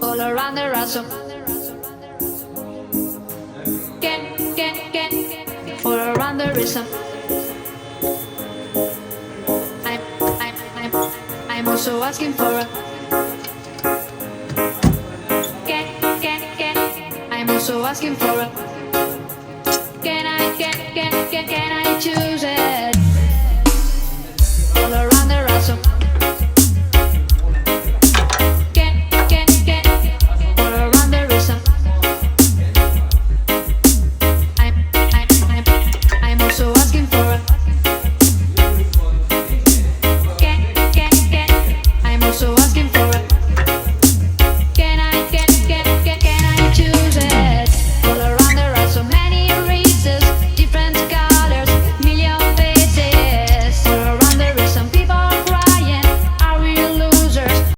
all around the ransom. Get, all around the rhythm. I'm, I'm, I'm also asking for a get. I'm also asking for a can I choose it?